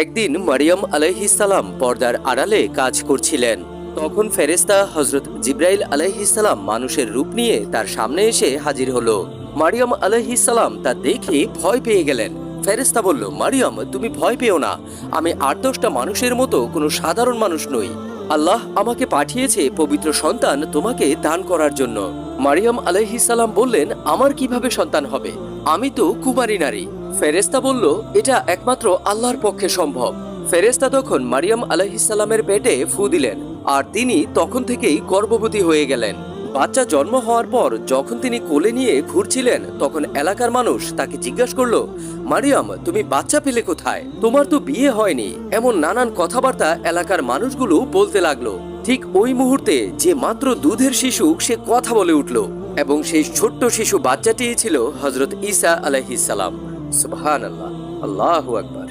একদিন মারিয়াম আলাইহিসসালাম পর্দার আড়ালে কাজ করছিলেন। তখন ফেরেশতা হযরত জিবরাইল আলাইহিসসালাম মানুষের রূপ নিয়ে তার সামনে এসে হাজির হলো। মারিয়াম আলাইহিসসালাম তা দেখে ভয় পেয়ে গেলেন। ফেরেশতা বলল, মারিয়াম, তুমি ভয় পেও না, আমি ৮-১০টা মানুষের মতো কোনো সাধারণ মানুষ নই। আল্লাহ আমাকে পাঠিয়েছে পবিত্র সন্তান তোমাকে দান করার জন্য। মারিয়াম আলাইহিসসালাম বললেন, আমার কিভাবে সন্তান হবে? আমি তো কুমারী নারী। ফেরেশতা বলল, এটা একমাত্র আল্লাহর পক্ষে সম্ভব। ফেরেশতা তখন মারিয়াম আলাইহিসসালামের পেটে ফু দিলেন, আর তিনি তখন থেকেই গর্ভবতী হয়ে গেলেন। বাচ্চা জন্ম হওয়ার পর যখন তিনি কোলে নিয়ে ঘুরছিলেন, তখন এলাকার মানুষ তাকে জিজ্ঞাসা করলো, মারিয়াম, তুমি বাচ্চা পেলে কোথায়? তোমার তো বিয়ে হয়নি। এমন নানান কথাবার্তা এলাকার মানুষগুলো বলতে লাগলো। ঠিক ওই মুহূর্তে যে মাত্র দুধের শিশু সে কথা বলে উঠল, এবং সেই ছোট্ট শিশু বাচ্চাটি ছিল হযরত ঈসা আলাইহিসসালাম। সুবহানাল্লাহ, আল্লাহু আকবার।